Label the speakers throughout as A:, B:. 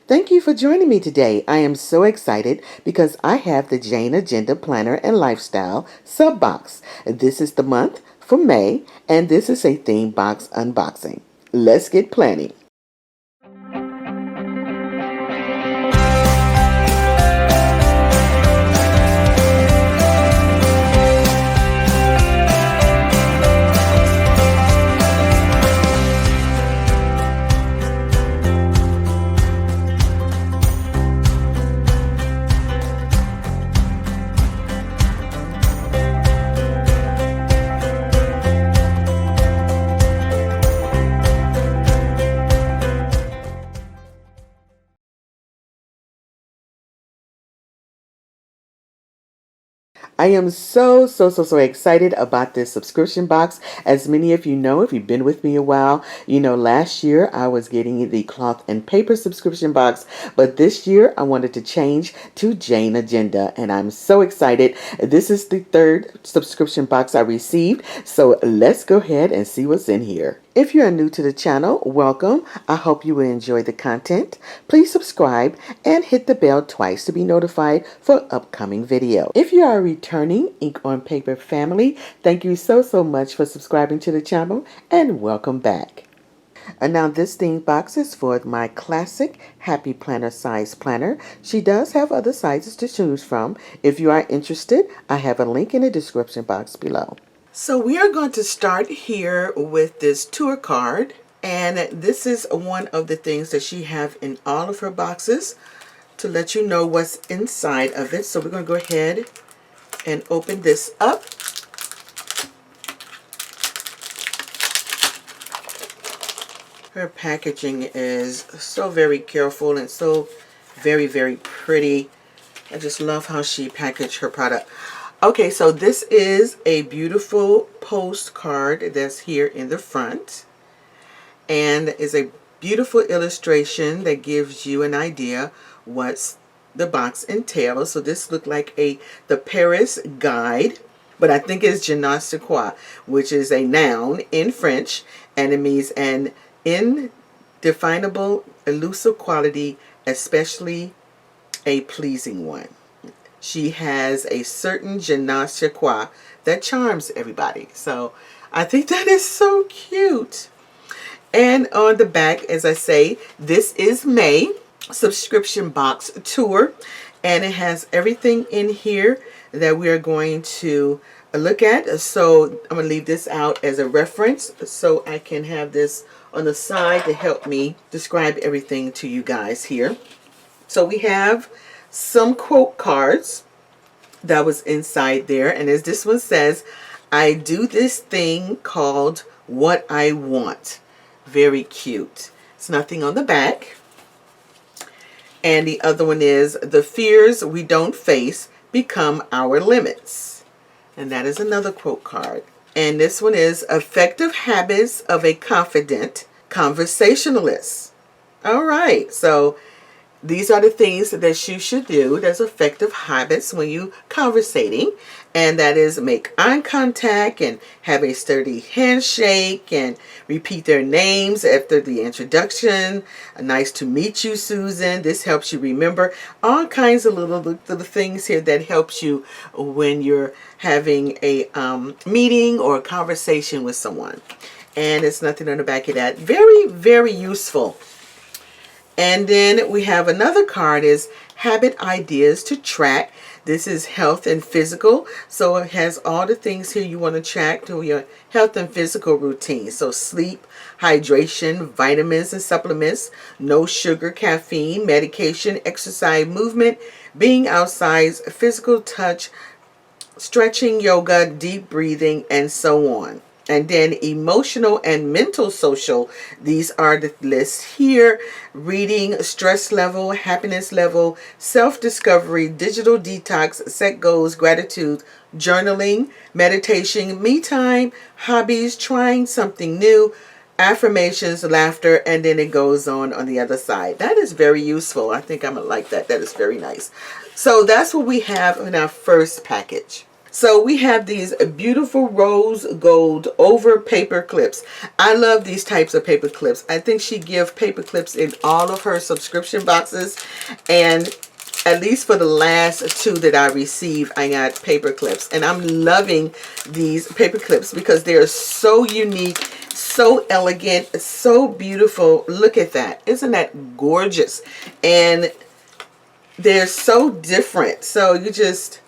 A: Thank you for joining me today. I am so excited because I have the Jane Agenda Planner and Lifestyle sub box. This is the month for May, and this is a theme box unboxing. Let's get planning. I am so excited about this subscription box. As many of you know, if you've been with me a while, you know last year I was getting the cloth and paper subscription box, but this year I wanted to change to Jane Agenda, and I'm so excited. This is the third subscription box I received, so let's go ahead and see what's in here. If you are new to the channel, welcome. I hope you will enjoy the content. Please subscribe and hit the bell twice to be notified for upcoming video. If you are a returning Ink on Paper family, thank you so much for subscribing to the channel and welcome back. And now this theme box is for my classic Happy Planner size planner. She does have other sizes to choose from. If you are interested, I have a link in the description box below. So we are going to start here with this tour card, and this is one of the things that she have in all of her boxes to let you know what's inside of it. So we're going to go ahead and open this up. Her packaging is so very careful and so very pretty. I just love how she packaged her product. Okay, so this is a beautiful postcard that's here in the front, and is a beautiful illustration that gives you an idea what the box entails. So this looked like the Paris Guide, but I think it's je ne sais quoi, which is a noun in French, and it means an indefinable, elusive quality, especially a pleasing one. She has a certain je ne sais quoi that charms everybody. So I think that is so cute. And on the back, as I say, this is May subscription box tour. And it has everything in here that we are going to look at. So I'm going to leave this out as a reference so I can have this on the side to help me describe everything to you guys here. So we have some quote cards that was inside there, and as this one says, I do this thing called what I want. Very cute. It's nothing on the back. And the other one is, the fears we don't face become our limits. And that is another quote card. And this one is, effective habits of a confident conversationalist. All right, so these are the things that you should do. There's effective habits when you conversating, and that is make eye contact and have a sturdy handshake and repeat their names after the introduction. Nice to meet you, Susan. This helps you remember all kinds of little things here that helps you when you're having a meeting or a conversation with someone. And it's nothing on the back of that. Very useful. And then we have another card, is habit ideas to track. This is health and physical. So it has all the things here you want to track to your health and physical routine. So sleep, hydration, vitamins and supplements, no sugar, caffeine, medication, exercise, movement, being outside, physical touch, stretching, yoga, deep breathing, and so on. And then emotional and mental social, these are the lists here. Reading, stress level, happiness level, self-discovery, digital detox, set goals, gratitude, journaling, meditation, me time, hobbies, trying something new, affirmations, laughter, and then it goes on the other side. That is very useful. I think I'm going to like that. That is very nice. So that's what we have in our first package. So we have these beautiful rose gold over paper clips. I love these types of paper clips. I think she gives paper clips in all of her subscription boxes, and at least for the last two that I received, I got paper clips, and I'm loving these paper clips because they're so unique, so elegant, so beautiful. Look at that. Isn't that gorgeous? And they're so different. So you just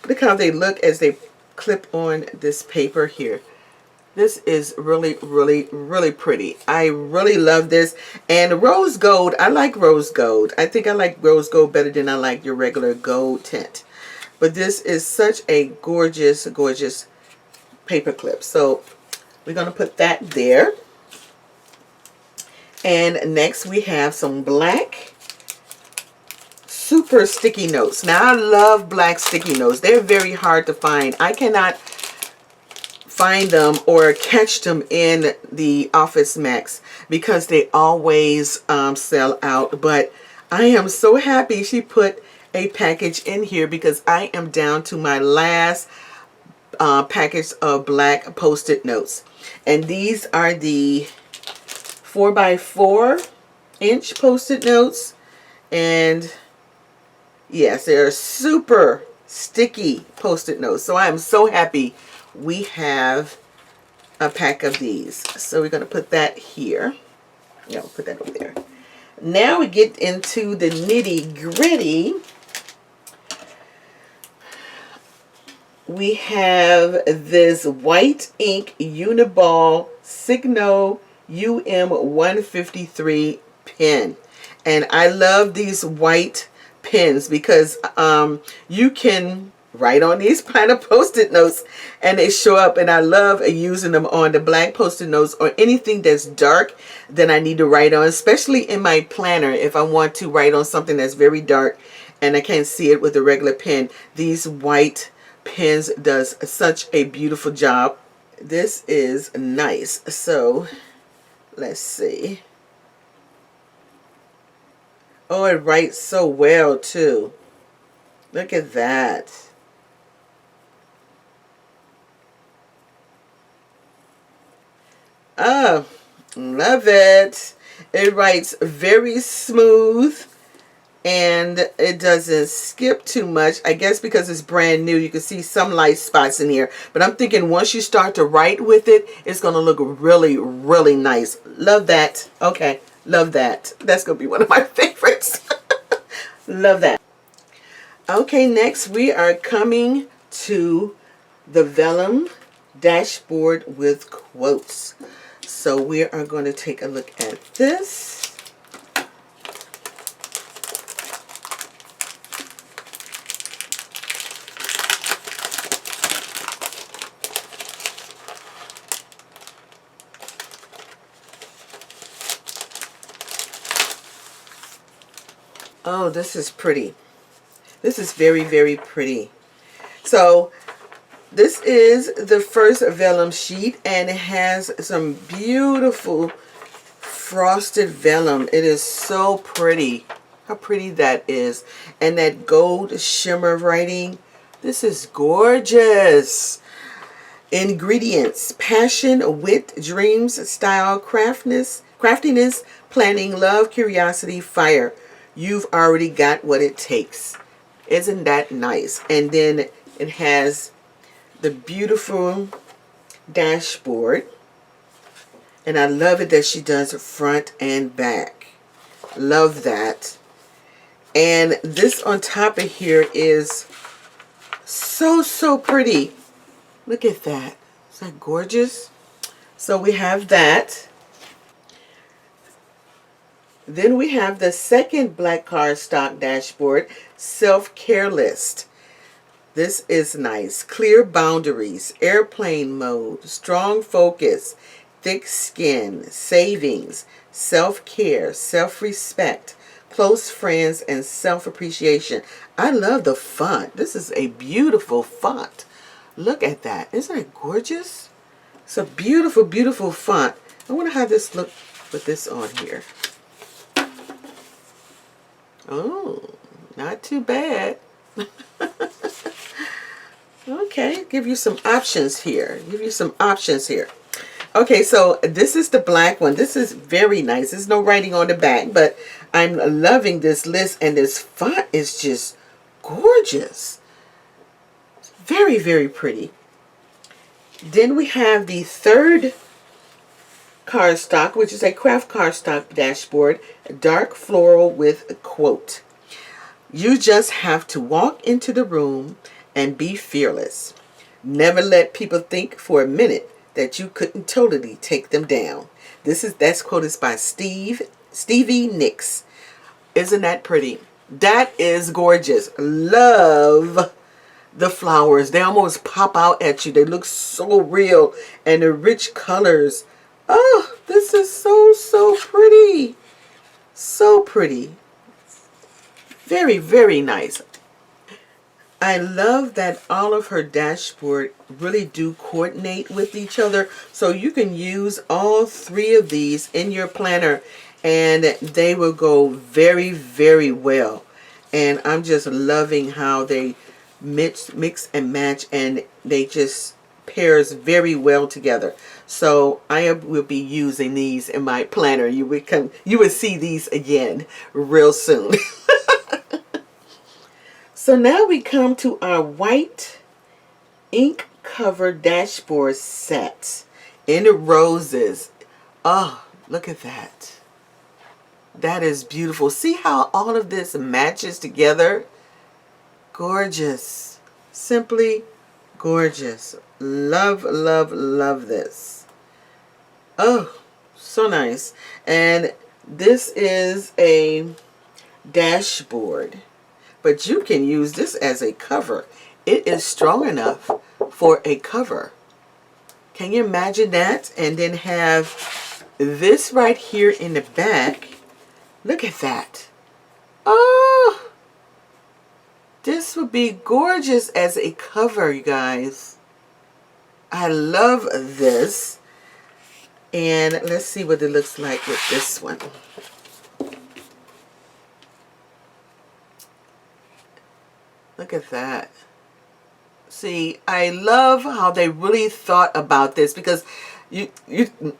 A: look how they look as they clip on this paper here. This is really, really, really pretty. I really love this. And rose gold, I like rose gold. I think I like rose gold better than I like your regular gold tint. But this is such a gorgeous, gorgeous paper clip. So we're going to put that there. And next we have some black super sticky notes. Now I love black sticky notes. They're very hard to find. I cannot find them or catch them in the Office Max because they always sell out. But I am so happy she put a package in here because I am down to my last package of black Post-it notes. And these are the 4x4-inch Post-it notes. And yes, they're super sticky Post-it notes. So I am so happy we have a pack of these. So we're going to put that here. Yeah, we'll put that over there. Now we get into the nitty gritty. We have this white ink Uniball Signo UM153 pen. And I love these white pens because you can write on these kind of Post-it notes and they show up, and I love using them on the black Post-it notes or anything that's dark that I need to write on, especially in my planner if I want to write on something that's very dark and I can't see it with a regular pen. These white pens does such a beautiful job. This is nice. So let's see. Oh, it writes so well too. Look at that. Oh, love it. It writes very smooth and it doesn't skip too much. I guess because it's brand new, you can see some light spots in here. But I'm thinking once you start to write with it, it's going to look really, really nice. Love that. Okay, love that. That's going to be one of my favorites. Love that. Okay, next we are coming to the vellum dashboard with quotes. So we are going to take a look at this. Oh, this is pretty. This is very, very pretty. So this is the first vellum sheet, and it has some beautiful frosted vellum. It is so pretty. How pretty that is. And that gold shimmer writing. This is gorgeous. Ingredients: passion, wit, dreams, style, craftiness, planning, love, curiosity, fire. You've already got what it takes. Isn't that nice? And then it has the beautiful dashboard, and I love it that she does front and back. Love that. And this on top of here is so pretty. Look at that. Is that gorgeous? So we have that. Then we have the second black cardstock dashboard, self-care list. This is nice. Clear boundaries, airplane mode, strong focus, thick skin, savings, self-care, self-respect, close friends, and self-appreciation. I love the font. This is a beautiful font. Look at that. Isn't it gorgeous? It's a beautiful, beautiful font. I wonder how this looks with this on here. Oh, not too bad. Okay, give you some options here. Give you some options here. Okay, so this is the black one. This is very nice. There's no writing on the back, but I'm loving this list, and this font is just gorgeous. Very, very pretty. Then we have the third cardstock, which is a craft cardstock dashboard, dark floral with a quote. You just have to walk into the room and be fearless. Never let people think for a minute that you couldn't totally take them down. That's quoted by Stevie Nicks. Isn't that pretty? That is gorgeous. Love the flowers. They almost pop out at you. They look so real, and the rich colors. Oh, this is so pretty. So pretty. Very, very nice. I love that all of her dashboard really do coordinate with each other. So you can use all three of these in your planner and they will go very, very well. And I'm just loving how they mix and match, and they just pairs very well together. So I will be using these in my planner. You would see these again real soon. So now we come to our white ink cover dashboard set in the roses. Oh, look at that. That is beautiful. See how all of this matches together? Gorgeous. Simply gorgeous. Love, love, love this. Oh, so nice. And this is a dashboard, but you can use this as a cover. It is strong enough for a cover. Can you imagine that? And then have this right here in the back. Look at that. Oh, this would be gorgeous as a cover, you guys. I love this. And let's see what it looks like with this one. Look at that. See, I love how they really thought about this, because you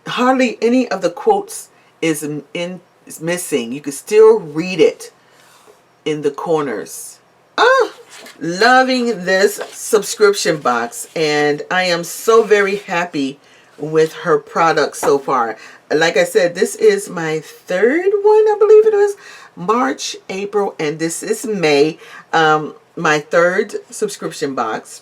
A: hardly any of the quotes is missing. You can still read it in the corners. Ah, loving this subscription box, and I am so very happy with her product so far. Like I said, this is my third one, I believe it is. March, April, and this is May. My third subscription box,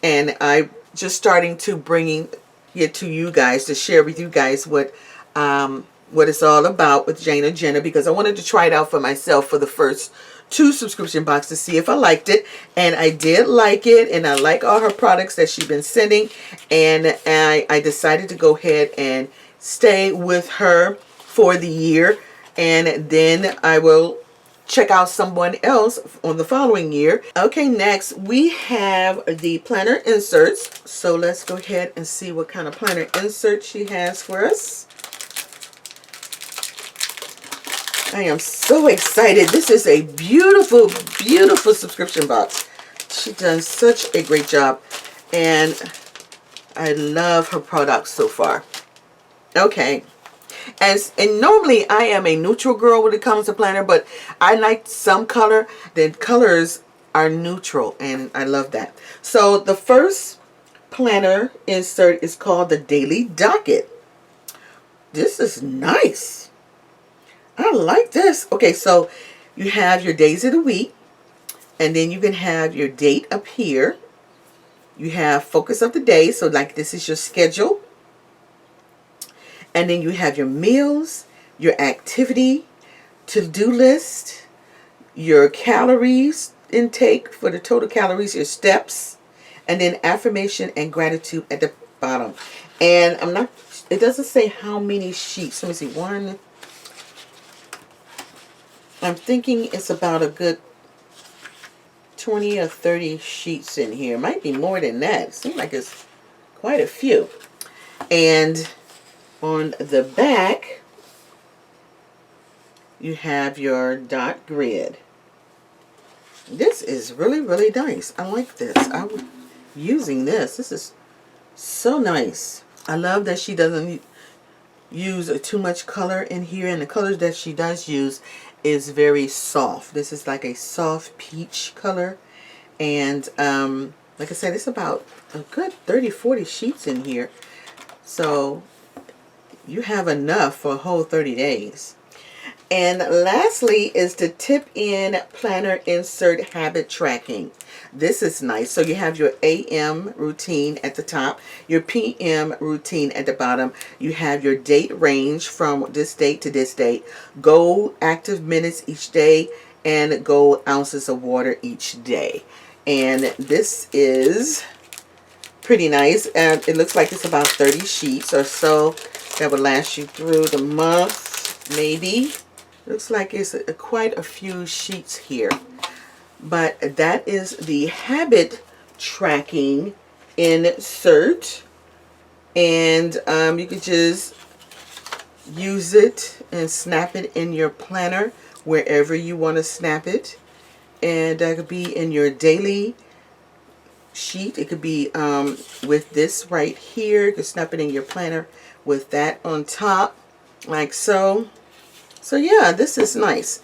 A: and I'm just starting to bringing it to you guys to share with you guys what it's all about with Jana Jenna, because I wanted to try it out for myself for the first 2 subscription boxes to see if I liked it, and I did like it, and I like all her products that she's been sending, and I decided to go ahead and stay with her for the year, and then I will check out someone else on the following year. Okay, next we have the planner inserts. So let's go ahead and see what kind of planner insert she has for us. I am so excited. This is a beautiful, beautiful subscription box. She does such a great job, and I love her products so far. Okay. And normally I am a neutral girl when it comes to planner, but I like some color. The colors are neutral, and I love that. So the first planner insert is called the Daily Docket. This is nice. I like this. Okay, so you have your days of the week, and then you can have your date up here. You have focus of the day, so like this is your schedule. And then you have your meals, your activity, to-do list, your calories intake for the total calories, your steps, and then affirmation and gratitude at the bottom. And it doesn't say how many sheets. Let me see, one. I'm thinking it's about a good 20 or 30 sheets in here. It might be more than that. It seems like it's quite a few. And on the back, you have your dot grid. This is really, really nice. I like this. using this. This is so nice. I love that she doesn't use too much color in here, and the colors that she does use is very soft. This is like a soft peach color, and like I said, it's about a good 30-40 sheets in here, so you have enough for a whole 30 days. And lastly is the Tip In Planner Insert Habit Tracking. This is nice. So you have your AM routine at the top, your PM routine at the bottom. You have your date range from this date to this date, goal active minutes each day, and goal ounces of water each day. And this is pretty nice. And it looks like it's about 30 sheets or so that would last you through the month, maybe. Looks like it's quite a few sheets here. But that is the habit tracking insert. And you could just use it and snap it in your planner wherever you want to snap it. And that could be in your daily sheet. It could be with this right here. You could snap it in your planner with that on top, like so. So yeah, this is nice.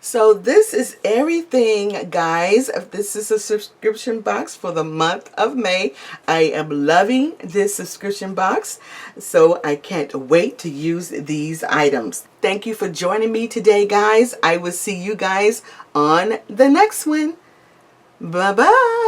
A: So this is everything, guys. This is a subscription box for the month of May. I am loving this subscription box, so I can't wait to use these items. Thank you for joining me today, guys. I will see you guys on the next one. Bye-bye.